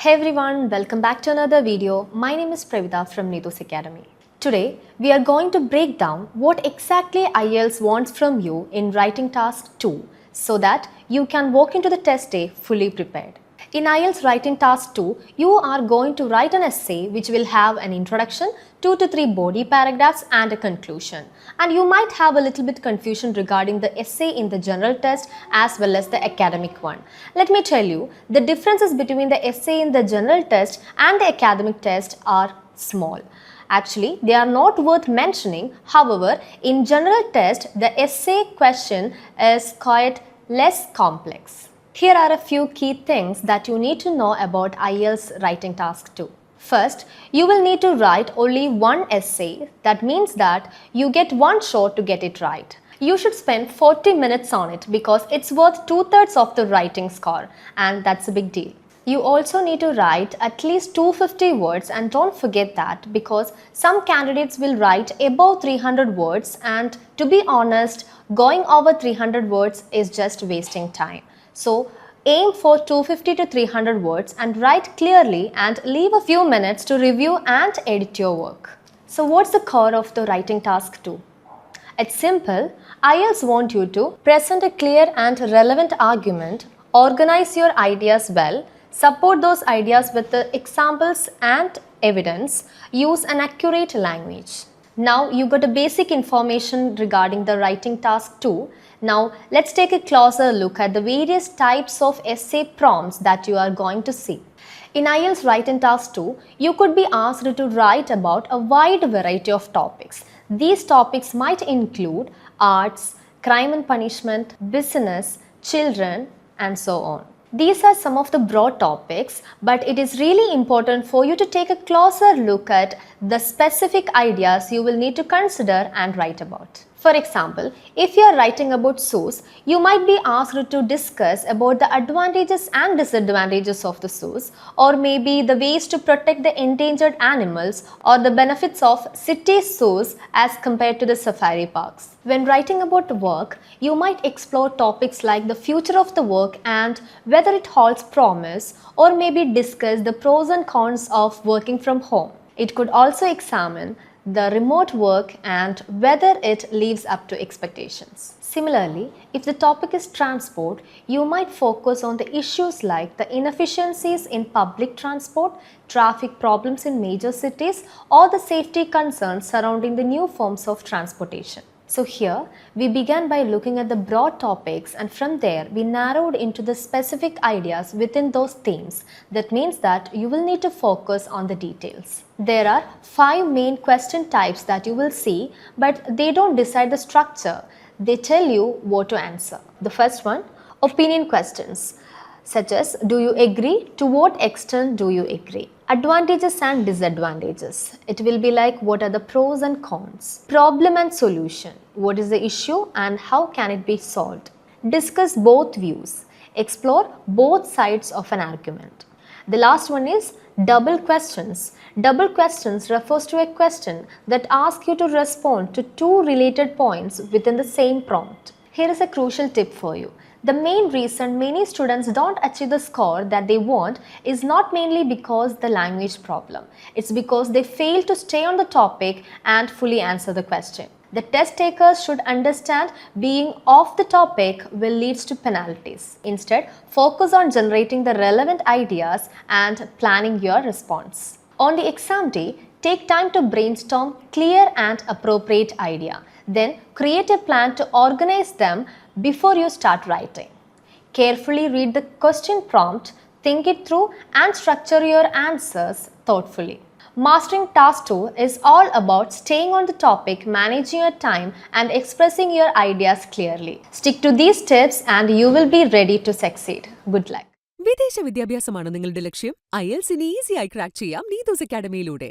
Hey everyone, welcome back to another video. My name is Pravita from Neetus Academy. Today, we are going to break down what exactly IELTS wants from you in writing task 2 so that you can walk into the test day fully prepared. In IELTS writing task 2, you are going to write an essay which will have an introduction, 2 to 3 body paragraphs and a conclusion. And you might have a little bit confusion regarding the essay in the general test as well as the academic one. Let me tell you, the differences between the essay in the general test and the academic test are small. Actually, they are not worth mentioning. However, in general test, the essay question is quite less complex. Here are a few key things that you need to know about IELTS writing task 2. First, you will need to write only one essay. That means that you get one shot to get it right. You should spend 40 minutes on it because it's worth 2/3 of the writing score, and that's a big deal. You also need to write at least 250 words, and don't forget that because some candidates will write above 300 words, and to be honest, going over 300 words is just wasting time. So aim for 250 to 300 words and write clearly and leave a few minutes to review and edit your work. So what's the core of the writing task 2? It's simple. IELTS want you to present a clear and relevant argument, organize your ideas well, support those ideas with the examples and evidence, use an accurate language. Now you got a basic information regarding the writing task 2. Now let's take a closer look at the various types of essay prompts that you are going to see. In IELTS writing task 2, you could be asked to write about a wide variety of topics. These topics might include arts, crime and punishment, business, children, and so on. These are some of the broad topics, but it is really important for you to take a closer look at the specific ideas you will need to consider and write about. For example, if you are writing about zoos, you might be asked to discuss about the advantages and disadvantages of the zoos, or maybe the ways to protect the endangered animals, or the benefits of city zoos as compared to the safari parks. When writing about work, you might explore topics like the future of the work and whether it holds promise, or maybe discuss the pros and cons of working from home. It could also examine the remote work and whether it lives up to expectations. Similarly, if the topic is transport, you might focus on the issues like the inefficiencies in public transport, traffic problems in major cities, or the safety concerns surrounding the new forms of transportation. So here, we began by looking at the broad topics, and from there, we narrowed into the specific ideas within those themes. That means that you will need to focus on the details. There are 5 main question types that you will see, but they don't decide the structure. They tell you what to answer. The first one, opinion questions, such as, do you agree? To what extent do you agree? Advantages and disadvantages. It will be like, what are the pros and cons? Problem and solution. What is the issue and how can it be solved? Discuss both views. Explore both sides of an argument. The last one is double questions. Double questions refers to a question that asks you to respond to 2 related points within the same prompt. Here is a crucial tip for you. The main reason many students don't achieve the score that they want is not mainly because the language problem. It's because they fail to stay on the topic and fully answer the question. The test takers should understand being off the topic will lead to penalties. Instead, focus on generating the relevant ideas and planning your response. On the exam day, take time to brainstorm clear and appropriate idea. Then create a plan to organize them before you start writing. Carefully read the question prompt, think it through and structure your answers thoughtfully. Mastering task 2 is all about staying on the topic, managing your time and expressing your ideas clearly. Stick to these tips and you will be ready to succeed. Good luck. വിദേശ വിദ്യാഭ്യാസമാണ് നിങ്ങളുടെ ലക്ഷ്യം? IELTS ഈസിയായി crack ചെയ്യാം നീതൂസ് അക്കാഡമിയിലൂടെ.